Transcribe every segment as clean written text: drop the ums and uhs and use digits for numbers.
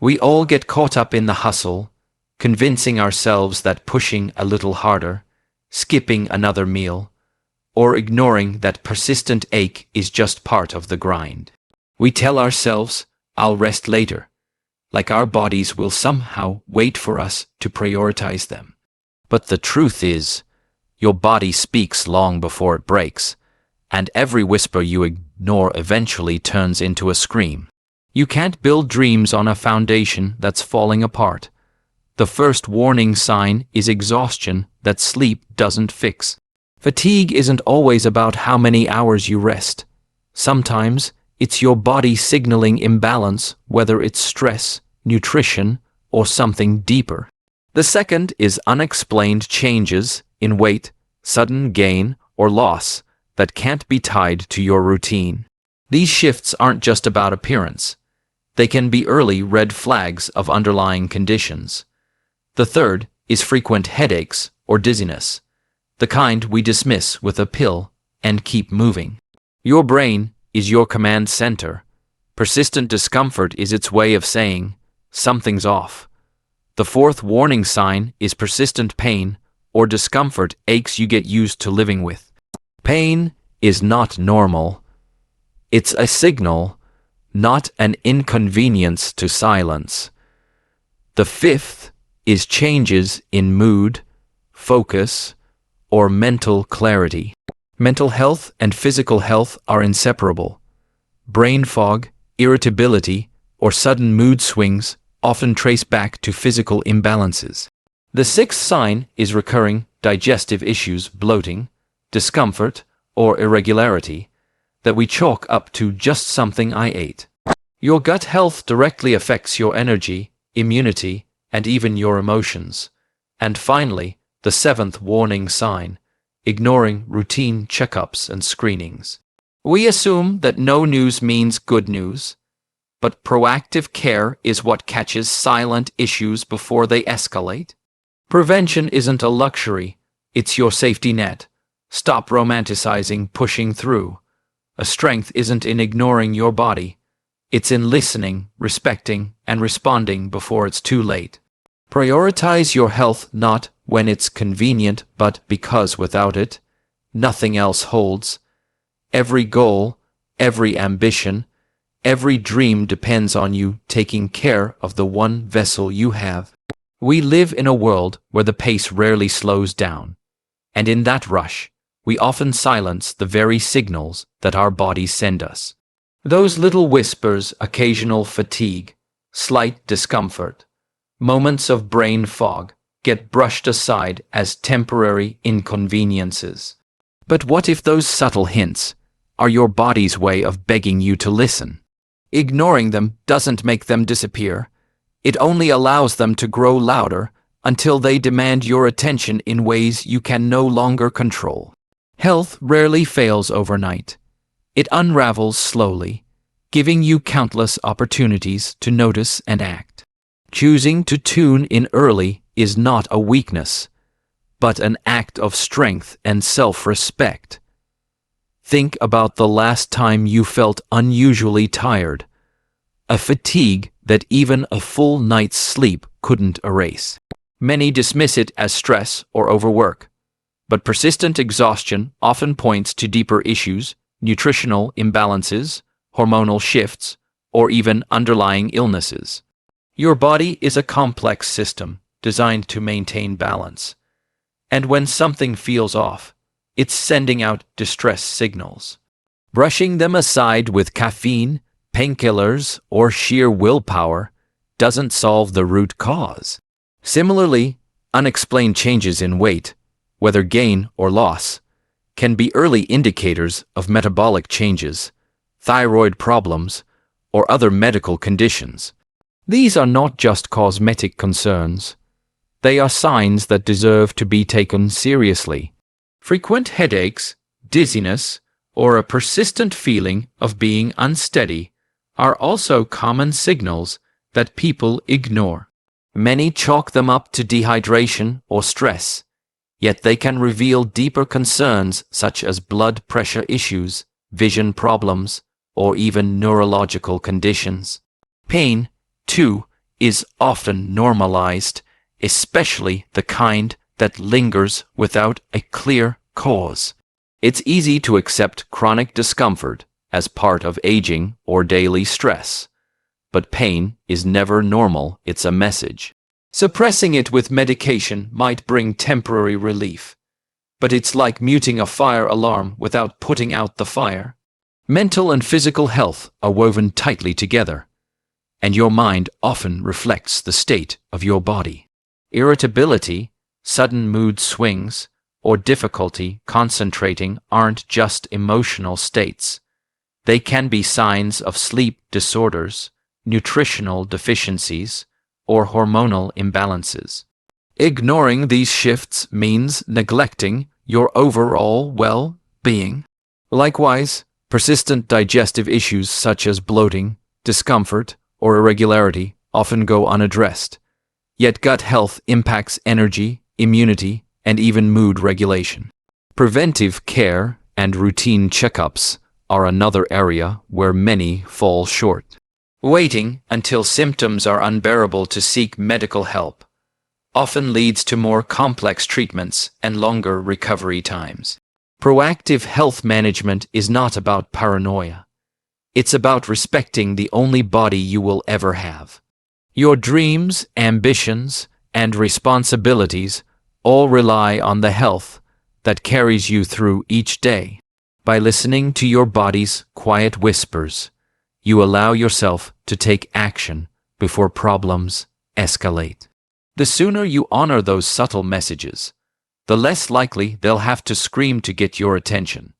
We all get caught up in the hustle, convincing ourselves that pushing a little harder, skipping another meal, or ignoring that persistent ache is just part of the grind. We tell ourselves, "I'll rest later," like our bodies will somehow wait for us to prioritize them. But the truth is, your body speaks long before it breaks, and every whisper you ignore eventually turns into a scream. You can't build dreams on a foundation that's falling apart. The first warning sign is exhaustion that sleep doesn't fix. Fatigue isn't always about how many hours you rest. Sometimes it's your body signaling imbalance, whether it's stress, nutrition, or something deeper. The second is unexplained changes in weight, sudden gain or loss that can't be tied to your routine. These shifts aren't just about appearance. They can be early red flags of underlying conditions. The third is frequent headaches or dizziness, the kind we dismiss with a pill and keep moving. Your brain is your command center. Persistent discomfort is its way of saying, something's off. The fourth warning sign is persistent pain or discomfort aches you get used to living with. Pain is not normal. It's a signal, not an inconvenience to silence. The fifth is changes in mood, focus, or mental clarity. Mental health and physical health are inseparable. Brain fog, irritability, or sudden mood swings often trace back to physical imbalances. The sixth sign is recurring digestive issues, bloating, discomfort, or irregularity that we chalk up to just something I ate. Your gut health directly affects your energy, immunity, and even your emotions. And finally, the seventh warning sign, ignoring routine checkups and screenings. We assume that no news means good news, but proactive care is what catches silent issues before they escalate. Prevention isn't a luxury, it's your safety net. Stop romanticizing pushing through. A strength isn't in ignoring your body, it's in listening, respecting, and responding before it's too late. Prioritize your health not when it's convenient, but because without it, nothing else holds. Every goal, every ambition, every dream depends on you taking care of the one vessel you have. We live in a world where the pace rarely slows down, and in that rush, we often silence the very signals that our bodies send us. Those little whispers, occasional fatigue, slight discomfort, moments of brain fog, get brushed aside as temporary inconveniences. But what if those subtle hints are your body's way of begging you to listen? Ignoring them doesn't make them disappear. It only allows them to grow louder until they demand your attention in ways you can no longer control. Health rarely fails overnight. It unravels slowly, giving you countless opportunities to notice and act. Choosing to tune in early is not a weakness, but an act of strength and self-respect. Think about the last time you felt unusually tired, a fatigue that even a full night's sleep couldn't erase. Many dismiss it as stress or overwork, but persistent exhaustion often points to deeper issues, nutritional imbalances, hormonal shifts, or even underlying illnesses. Your body is a complex system designed to maintain balance, and when something feels off, it's sending out distress signals. Brushing them aside with caffeine, painkillers, or sheer willpower doesn't solve the root cause. Similarly, unexplained changes in weight, whether gain or loss, can be early indicators of metabolic changes, thyroid problems, or other medical conditions. These are not just cosmetic concerns. They are signs that deserve to be taken seriously. Frequent headaches, dizziness, or a persistent feeling of being unsteady are also common signals that people ignore. Many chalk them up to dehydration or stress, yet they can reveal deeper concerns such as blood pressure issues, vision problems, or even neurological conditions. Pain, too, is often normalized, especially the kind that lingers without a clear cause. It's easy to accept chronic discomfort as part of aging or daily stress. But pain is never normal, it's a message. Suppressing it with medication might bring temporary relief, but it's like muting a fire alarm without putting out the fire. Mental and physical health are woven tightly together, and your mind often reflects the state of your body. Irritability, sudden mood swings, or difficulty concentrating aren't just emotional states. They can be signs of sleep disorders, nutritional deficiencies, or hormonal imbalances. Ignoring these shifts means neglecting your overall well-being. Likewise, persistent digestive issues such as bloating, discomfort, or irregularity often go unaddressed. Yet gut health impacts energy, immunity, and even mood regulation. Preventive care and routine checkups are another area where many fall short. Waiting until symptoms are unbearable to seek medical help often leads to more complex treatments and longer recovery times. Proactive health management is not about paranoia. It's about respecting the only body you will ever have. Your dreams, ambitions, and responsibilities all rely on the health that carries you through each day. By listening to your body's quiet whispers, you allow yourself to take action before problems escalate. The sooner you honor those subtle messages, the less likely they'll have to scream to get your attention,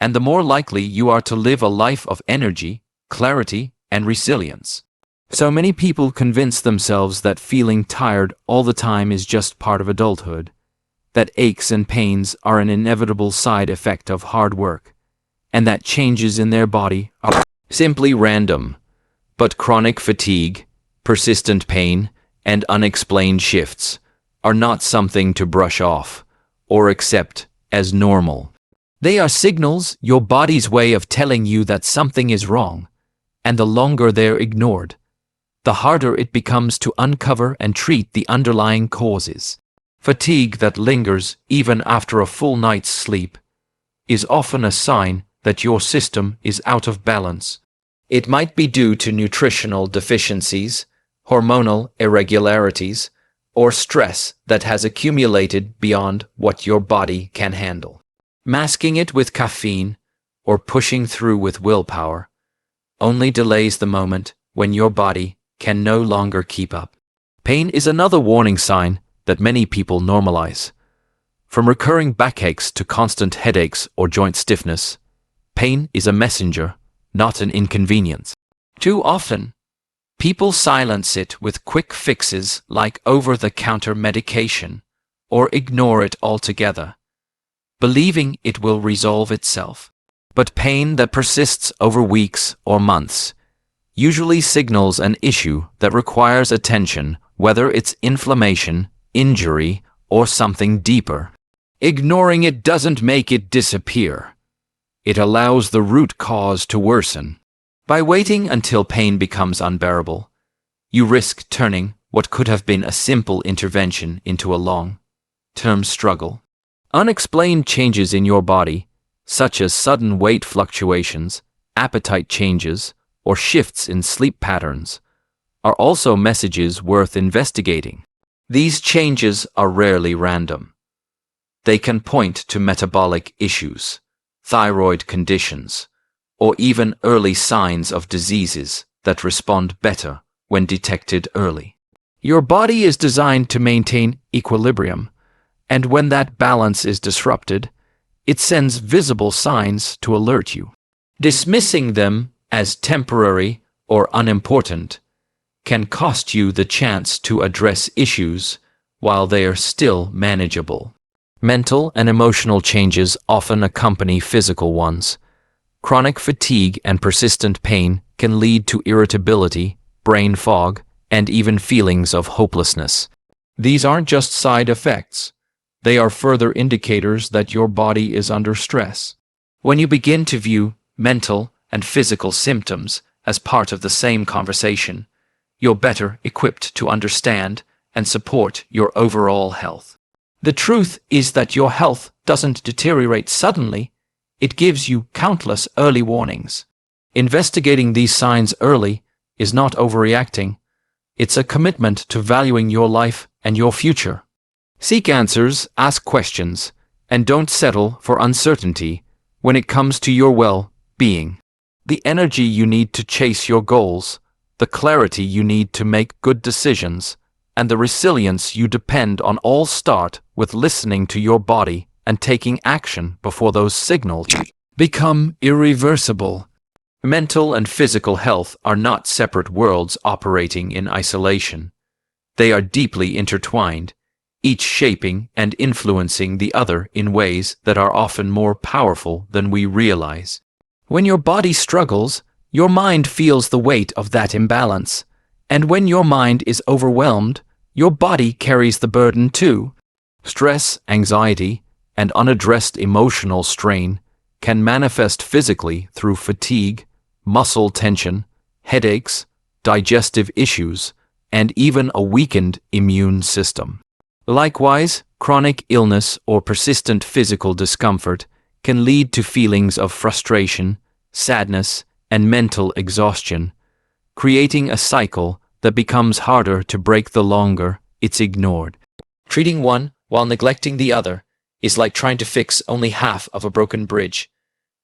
and the more likely you are to live a life of energy, clarity, and resilience. So many people convince themselves that feeling tired all the time is just part of adulthood, that aches and pains are an inevitable side effect of hard work, and that changes in their body are simply random. But chronic fatigue, persistent pain, and unexplained shifts are not something to brush off or accept as normal. They are signals, your body's way of telling you that something is wrong, and the longer they're ignored, the harder it becomes to uncover and treat the underlying causes. Fatigue that lingers even after a full night's sleep is often a sign that your system is out of balance. It might be due to nutritional deficiencies, hormonal irregularities, or stress that has accumulated beyond what your body can handle. Masking it with caffeine or pushing through with willpower only delays the moment when your body can no longer keep up. Pain is another warning sign that many people normalize. From recurring backaches to constant headaches or joint stiffness, pain is a messenger, not an inconvenience. Too often, people silence it with quick fixes like over-the-counter medication or ignore it altogether, believing it will resolve itself. But pain that persists over weeks or months usually signals an issue that requires attention, whether it's inflammation, injury, or something deeper. Ignoring it doesn't make it disappear. It allows the root cause to worsen. By waiting until pain becomes unbearable, you risk turning what could have been a simple intervention into a long-term struggle. Unexplained changes in your body, such as sudden weight fluctuations, appetite changes, or shifts in sleep patterns, are also messages worth investigating. These changes are rarely random. They can point to metabolic issues, thyroid conditions, or even early signs of diseases that respond better when detected early. Your body is designed to maintain equilibrium, and when that balance is disrupted, it sends visible signs to alert you. Dismissing them as temporary or unimportant can cost you the chance to address issues while they are still manageable. Mental and emotional changes often accompany physical ones. Chronic fatigue and persistent pain can lead to irritability, brain fog, and even feelings of hopelessness. These aren't just side effects. They are further indicators that your body is under stress. When you begin to view mental and physical symptoms as part of the same conversation, you're better equipped to understand and support your overall health. The truth is that your health doesn't deteriorate suddenly, it gives you countless early warnings. Investigating these signs early is not overreacting, it's a commitment to valuing your life and your future. Seek answers, ask questions, and don't settle for uncertainty when it comes to your well-being. The energy you need to chase your goals, the clarity you need to make good decisions, and the resilience you depend on all start with listening to your body and taking action before those signals become irreversible. Mental and physical health are not separate worlds operating in isolation. They are deeply intertwined, each shaping and influencing the other in ways that are often more powerful than we realize. When your body struggles, your mind feels the weight of that imbalance, and when your mind is overwhelmed, your body carries the burden too. Stress, anxiety, and unaddressed emotional strain can manifest physically through fatigue, muscle tension, headaches, digestive issues, and even a weakened immune system. Likewise, chronic illness or persistent physical discomfort can lead to feelings of frustration, sadness, and mental exhaustion, creating a cycle that becomes harder to break the longer it's ignored. Treating one while neglecting the other is like trying to fix only half of a broken bridge.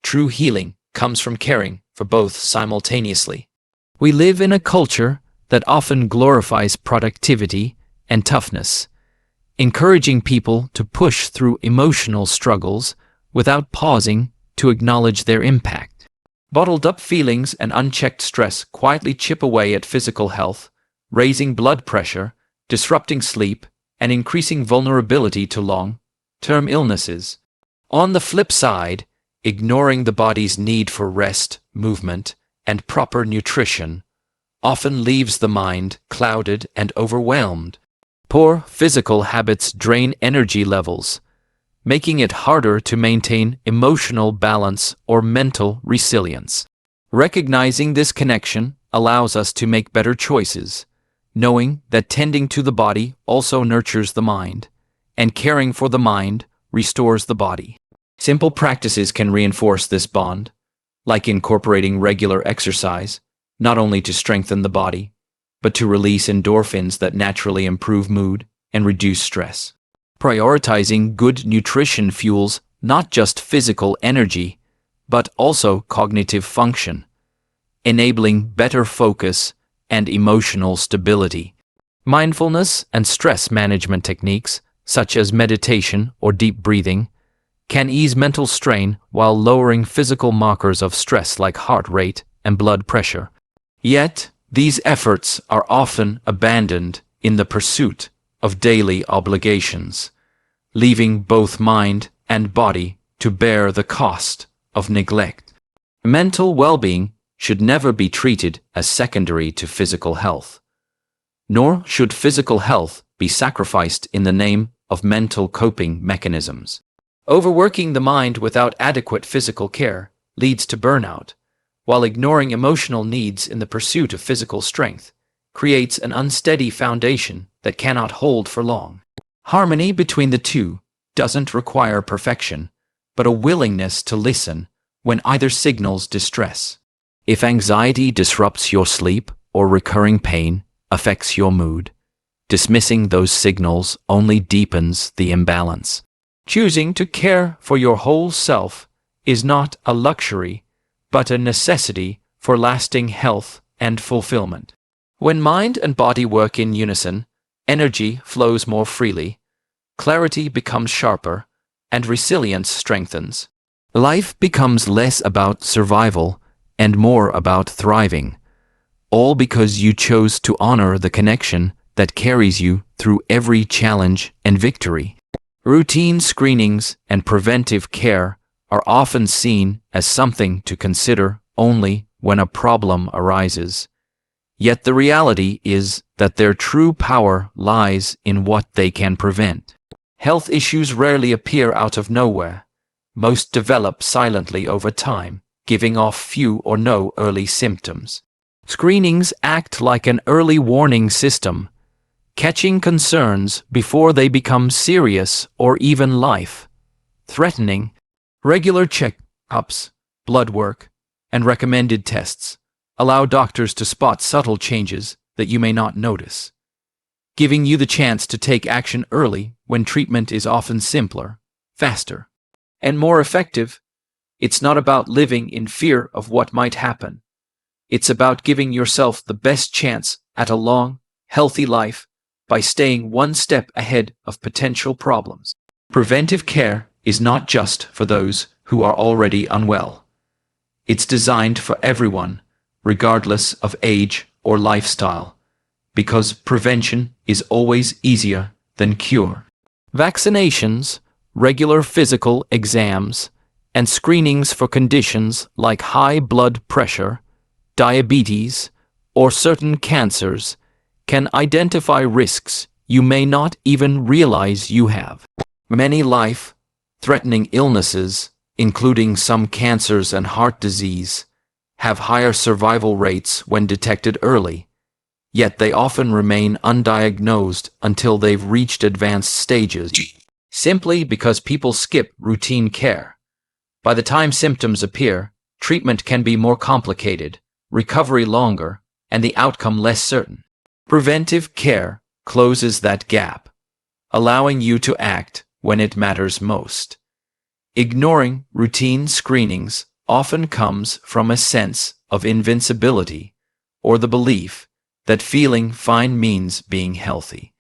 True healing comes from caring for both simultaneously. We live in a culture that often glorifies productivity and toughness, encouraging people to push through emotional struggles without pausing to acknowledge their impact. Bottled up feelings and unchecked stress quietly chip away at physical health, raising blood pressure, disrupting sleep, and increasing vulnerability to long-term illnesses. On the flip side, ignoring the body's need for rest, movement, and proper nutrition often leaves the mind clouded and overwhelmed. Poor physical habits drain energy levels, making it harder to maintain emotional balance or mental resilience. Recognizing this connection allows us to make better choices, knowing that tending to the body also nurtures the mind, and caring for the mind restores the body. Simple practices can reinforce this bond, like incorporating regular exercise, not only to strengthen the body, but to release endorphins that naturally improve mood and reduce stress. Prioritizing good nutrition fuels not just physical energy, but also cognitive function, enabling better focus and emotional stability. Mindfulness and stress management techniques, such as meditation or deep breathing, can ease mental strain while lowering physical markers of stress like heart rate and blood pressure. Yet, these efforts are often abandoned in the pursuit of daily obligations, leaving both mind and body to bear the cost of neglect. Mental well-being should never be treated as secondary to physical health, nor should physical health be sacrificed in the name of mental coping mechanisms. Overworking the mind without adequate physical care leads to burnout, while ignoring emotional needs in the pursuit of physical strength creates an unsteady foundation that cannot hold for long. Harmony between the two doesn't require perfection, but a willingness to listen when either signals distress. If anxiety disrupts your sleep or recurring pain affects your mood, dismissing those signals only deepens the imbalance. Choosing to care for your whole self is not a luxury, but a necessity for lasting health and fulfillment. When mind and body work in unison, energy flows more freely, clarity becomes sharper, and resilience strengthens. Life becomes less about survival and more about thriving, all because you chose to honor the connection that carries you through every challenge and victory. Routine screenings and preventive care are often seen as something to consider only when a problem arises. Yet the reality is that their true power lies in what they can prevent. Health issues rarely appear out of nowhere. Most develop silently over time, giving off few or no early symptoms. Screenings act like an early warning system, catching concerns before they become serious or even life-threatening. Regular checkups, blood work, and recommended tests allow doctors to spot subtle changes that you may not notice, giving you the chance to take action early when treatment is often simpler, faster, and more effective. It's not about living in fear of what might happen. It's about giving yourself the best chance at a long, healthy life by staying one step ahead of potential problems. Preventive care is not just for those who are already unwell. It's designed for everyone, regardless of age or lifestyle, because prevention is always easier than cure. Vaccinations, regular physical exams, and screenings for conditions like high blood pressure, diabetes, or certain cancers can identify risks you may not even realize you have. Many life-threatening illnesses, including some cancers and heart disease, have higher survival rates when detected early, yet they often remain undiagnosed until they've reached advanced stages, simply because people skip routine care. By the time symptoms appear, treatment can be more complicated, recovery longer, and the outcome less certain. Preventive care closes that gap, allowing you to act when it matters most. Ignoring routine screenings often comes from a sense of invincibility or the belief that feeling fine means being healthy.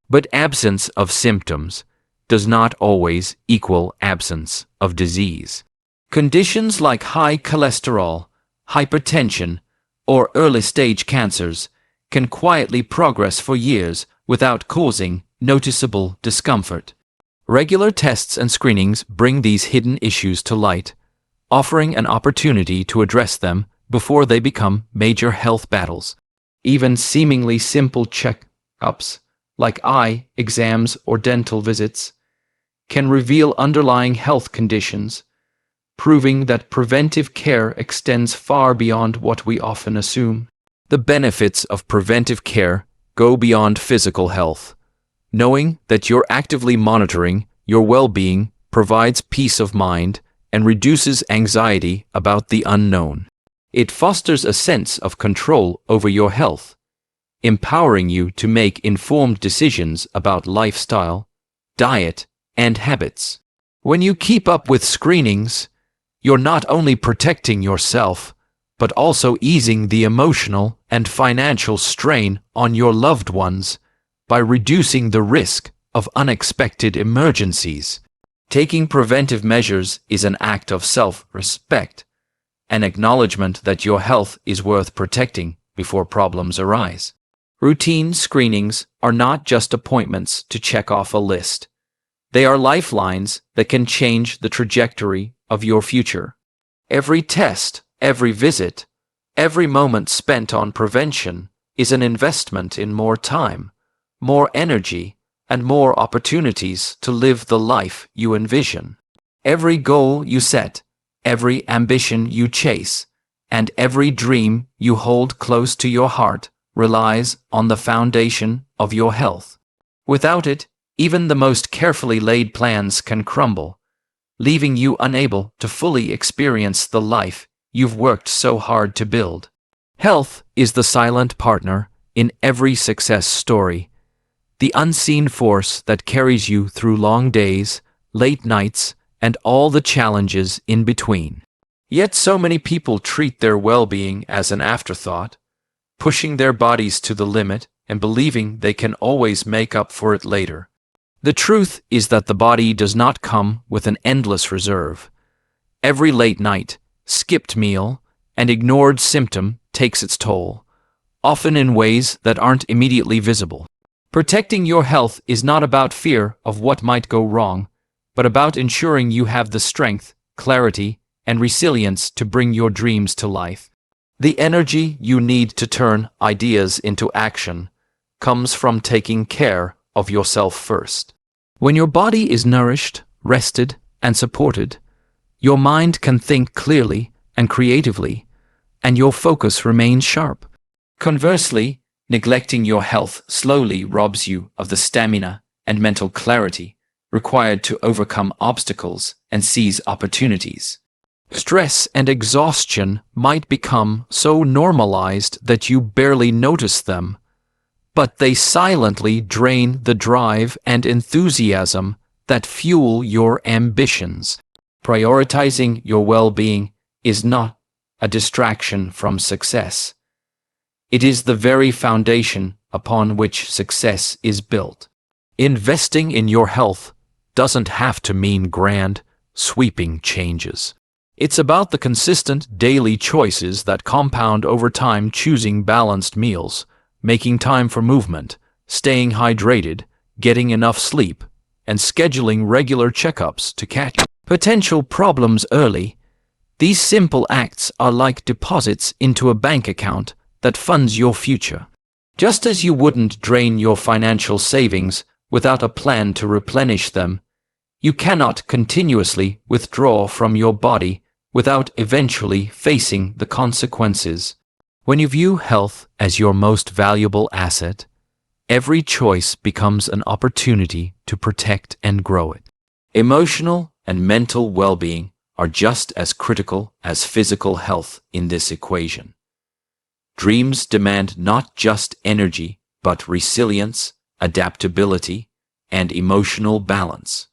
But absence of symptoms does not always equal absence of disease. Conditions like high cholesterol, hypertension, or early-stage cancers can quietly progress for years without causing noticeable discomfort. Regular tests and screenings bring these hidden issues to light, offering an opportunity to address them before they become major health battles. Even seemingly simple checkups, like eye exams or dental visits, can reveal underlying health conditions, proving that preventive care extends far beyond what we often assume. The benefits of preventive care go beyond physical health. Knowing that you're actively monitoring your well-being provides peace of mind and reduces anxiety about the unknown. It fosters a sense of control over your health, empowering you to make informed decisions about lifestyle, diet, and habits. When you keep up with screenings, you're not only protecting yourself, but also easing the emotional and financial strain on your loved ones by reducing the risk of unexpected emergencies. Taking preventive measures is an act of self-respect, an acknowledgement that your health is worth protecting before problems arise. Routine screenings are not just appointments to check off a list. They are lifelines that can change the trajectory of your future. Every test, every visit, every moment spent on prevention is an investment in more time, more energy, and more opportunities to live the life you envision. Every goal you set, every ambition you chase, and every dream you hold close to your heart relies on the foundation of your health. Without it, even the most carefully laid plans can crumble, leaving you unable to fully experience the life you've worked so hard to build. Health is the silent partner in every success story, the unseen force that carries you through long days, late nights, and all the challenges in between. Yet so many people treat their well-being as an afterthought, pushing their bodies to the limit and believing they can always make up for it later. The truth is that the body does not come with an endless reserve. Every late night, skipped meal, and ignored symptom takes its toll, often in ways that aren't immediately visible. Protecting your health is not about fear of what might go wrong, but about ensuring you have the strength, clarity, and resilience to bring your dreams to life. The energy you need to turn ideas into action comes from taking care of yourself first. When your body is nourished, rested, and supported, your mind can think clearly and creatively, and your focus remains sharp. Conversely, neglecting your health slowly robs you of the stamina and mental clarity required to overcome obstacles and seize opportunities. Stress and exhaustion might become so normalized that you barely notice them, but they silently drain the drive and enthusiasm that fuel your ambitions. Prioritizing your well-being is not a distraction from success. It is the very foundation upon which success is built. Investing in your health doesn't have to mean grand, sweeping changes. It's about the consistent daily choices that compound over time, choosing balanced meals, making time for movement, staying hydrated, getting enough sleep, and scheduling regular checkups to catch potential problems early. These simple acts are like deposits into a bank account that funds your future. Just as you wouldn't drain your financial savings without a plan to replenish them, you cannot continuously withdraw from your body without eventually facing the consequences. When you view health as your most valuable asset, every choice becomes an opportunity to protect and grow it. Emotional and mental well-being are just as critical as physical health in this equation. Dreams demand not just energy, but resilience, adaptability, and emotional balance.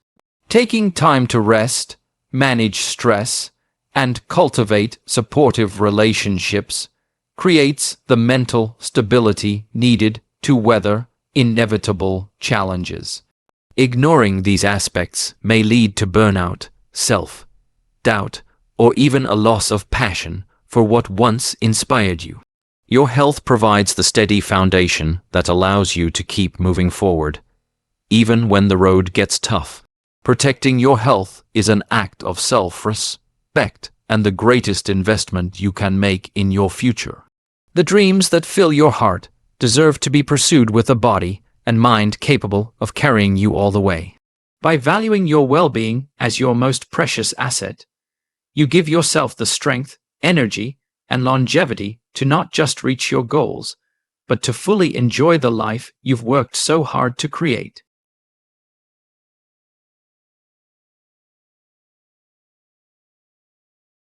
Taking time to rest, manage stress, and cultivate supportive relationships creates the mental stability needed to weather inevitable challenges. Ignoring these aspects may lead to burnout, self-doubt, or even a loss of passion for what once inspired you. Your health provides the steady foundation that allows you to keep moving forward, even when the road gets tough. Protecting your health is an act of self-respect and the greatest investment you can make in your future. The dreams that fill your heart deserve to be pursued with a body and mind capable of carrying you all the way. By valuing your well-being as your most precious asset, you give yourself the strength, energy, and longevity to not just reach your goals, but to fully enjoy the life you've worked so hard to create.